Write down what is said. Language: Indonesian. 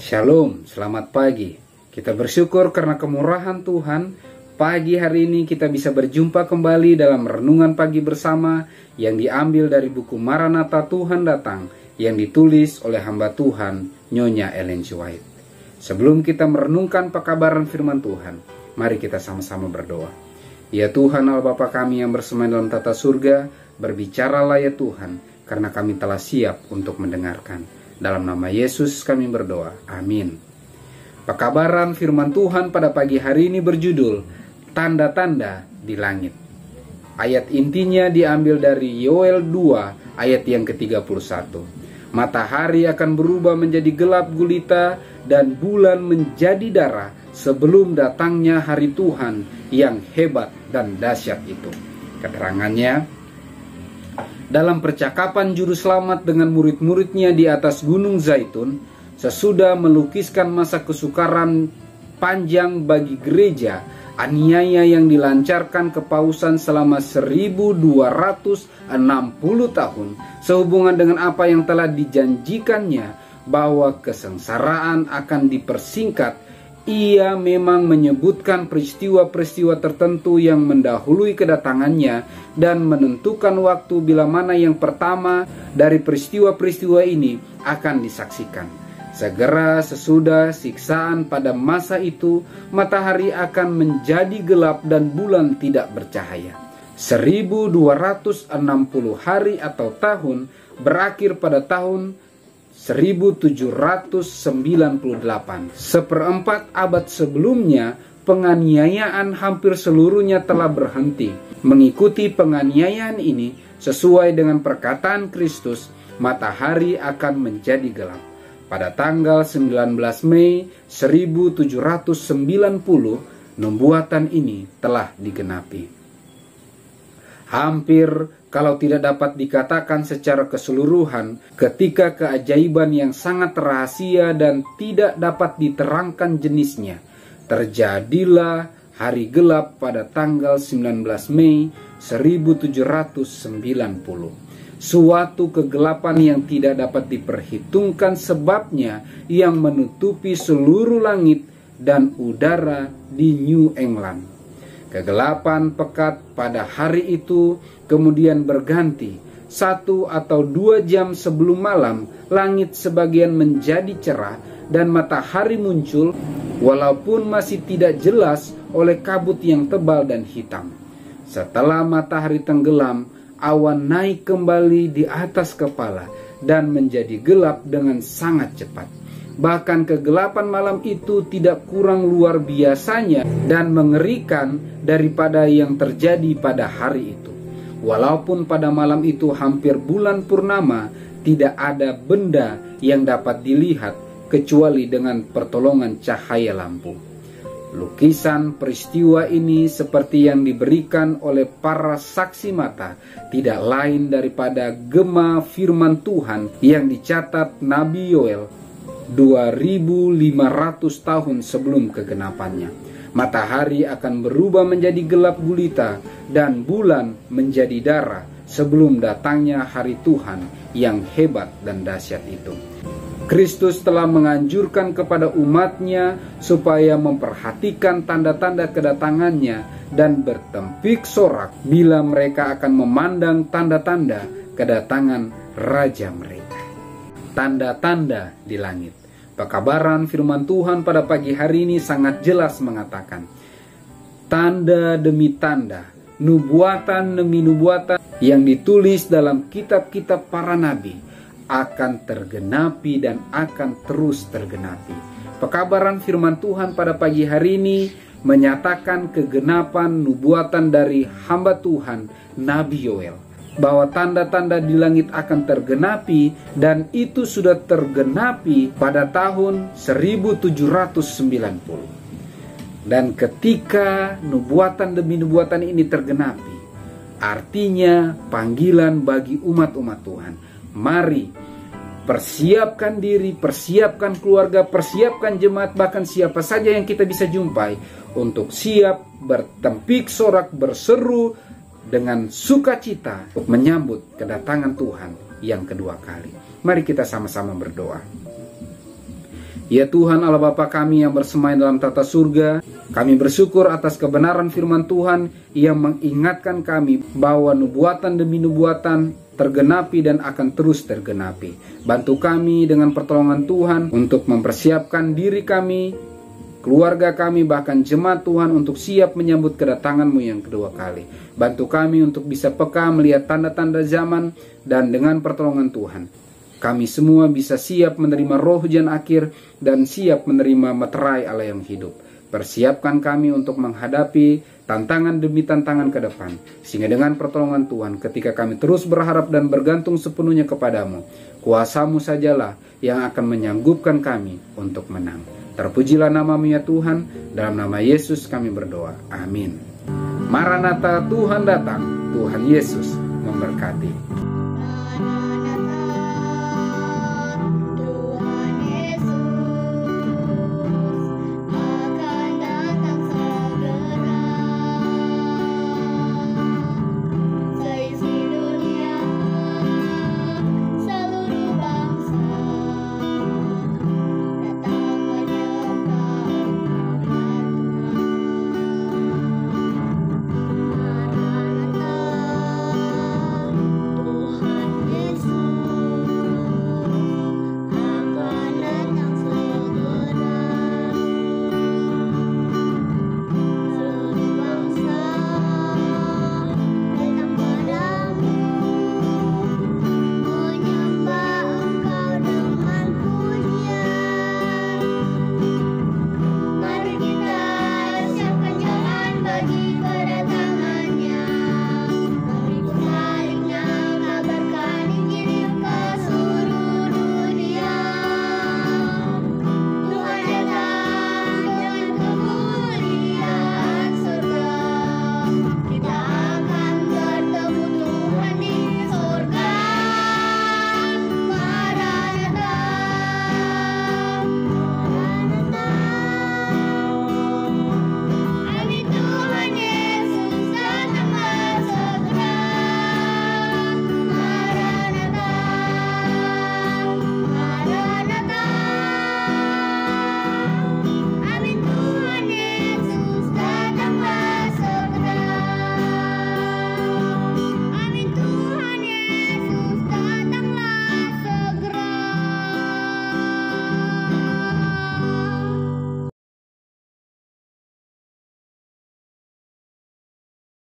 Shalom, selamat pagi. Kita bersyukur karena kemurahan Tuhan. Pagi hari ini kita bisa berjumpa kembali dalam renungan pagi bersama yang diambil dari buku Maranatha Tuhan Datang yang ditulis oleh hamba Tuhan Nyonya Ellen G. White. Sebelum kita merenungkan pekabaran firman Tuhan, mari kita sama-sama berdoa. Ya Tuhan Allah Bapa kami yang bersemayam dalam tata surga, berbicaralah ya Tuhan, karena kami telah siap untuk mendengarkan. Dalam nama Yesus kami berdoa. Amin. Pekabaran firman Tuhan pada pagi hari ini berjudul Tanda-tanda di langit. Ayat intinya diambil dari Yoel 2 ayat yang ke-31. Matahari akan berubah menjadi gelap gulita dan bulan menjadi darah sebelum datangnya hari Tuhan yang hebat dan dahsyat itu. Keterangannya, dalam percakapan juru selamat dengan murid-muridnya di atas Gunung Zaitun, sesudah melukiskan masa kesukaran panjang bagi gereja, aniaya yang dilancarkan kepausan selama 1260 tahun, sehubungan dengan apa yang telah dijanjikannya bahwa kesengsaraan akan dipersingkat. Ia memang menyebutkan peristiwa-peristiwa tertentu yang mendahului kedatangannya dan menentukan waktu bila mana yang pertama dari peristiwa-peristiwa ini akan disaksikan. Segera sesudah siksaan pada masa itu, matahari akan menjadi gelap dan bulan tidak bercahaya. 1260 hari atau tahun berakhir pada tahun 1798. Seperempat abad sebelumnya, penganiayaan hampir seluruhnya telah berhenti. Mengikuti penganiayaan ini, sesuai dengan perkataan Kristus, matahari akan menjadi gelap. Pada tanggal 19 Mei 1790, nubuatan ini telah digenapi. Hampir kalau tidak dapat dikatakan secara keseluruhan, ketika keajaiban yang sangat rahasia dan tidak dapat diterangkan jenisnya, terjadilah hari gelap pada tanggal 19 Mei 1790. Suatu kegelapan yang tidak dapat diperhitungkan sebabnya yang menutupi seluruh langit dan udara di New England. Kegelapan pekat pada hari itu kemudian berganti. 1 atau 2 jam sebelum malam, langit sebagian menjadi cerah dan matahari muncul, walaupun masih tidak jelas oleh kabut yang tebal dan hitam. Setelah matahari tenggelam, awan naik kembali di atas kepala dan menjadi gelap dengan sangat cepat. Bahkan kegelapan malam itu tidak kurang luar biasanya dan mengerikan daripada yang terjadi pada hari itu. Walaupun pada malam itu hampir bulan purnama, tidak ada benda yang dapat dilihat kecuali dengan pertolongan cahaya lampu. Lukisan peristiwa ini seperti yang diberikan oleh para saksi mata tidak lain daripada gema firman Tuhan yang dicatat Nabi Yoel 2500 tahun sebelum kegenapannya. Matahari akan berubah menjadi gelap gulita dan bulan menjadi darah sebelum datangnya hari Tuhan yang hebat dan dahsyat itu. Kristus telah menganjurkan kepada umatnya supaya memperhatikan tanda-tanda kedatangannya dan bertempik sorak bila mereka akan memandang tanda-tanda kedatangan Raja mereka. Tanda-tanda di langit. Pekabaran firman Tuhan pada pagi hari ini sangat jelas mengatakan, tanda demi tanda, nubuatan demi nubuatan yang ditulis dalam kitab-kitab para nabi akan tergenapi dan akan terus tergenapi. Pekabaran firman Tuhan pada pagi hari ini menyatakan kegenapan nubuatan dari hamba Tuhan Nabi Yoel, bahwa tanda-tanda di langit akan tergenapi, dan itu sudah tergenapi pada tahun 1790. Dan ketika nubuatan demi nubuatan ini tergenapi, artinya panggilan bagi umat-umat Tuhan. Mari persiapkan diri, persiapkan keluarga, persiapkan jemaat, bahkan siapa saja yang kita bisa jumpai untuk siap bertempik sorak, berseru dengan sukacita untuk menyambut kedatangan Tuhan yang kedua kali. Mari kita sama-sama berdoa. Ya Tuhan Allah Bapa kami yang bersemayam dalam tata surga, kami bersyukur atas kebenaran firman Tuhan yang mengingatkan kami bahwa nubuatan demi nubuatan tergenapi dan akan terus tergenapi. Bantu kami dengan pertolongan Tuhan untuk mempersiapkan diri kami, keluarga kami, bahkan jemaat Tuhan untuk siap menyambut kedatangan-Mu yang kedua kali. Bantu kami untuk bisa peka melihat tanda-tanda zaman, dan dengan pertolongan Tuhan kami semua bisa siap menerima roh hujan akhir dan siap menerima meterai Allah yang hidup. Persiapkan kami untuk menghadapi tantangan demi tantangan ke depan, sehingga dengan pertolongan Tuhan ketika kami terus berharap dan bergantung sepenuhnya kepadamu, kuasa-Mu sajalah yang akan menyanggupkan kami untuk menang. Terpujilah nama-Mu ya Tuhan, dalam nama Yesus kami berdoa. Amin. Maranatha, Tuhan datang, Tuhan Yesus memberkati.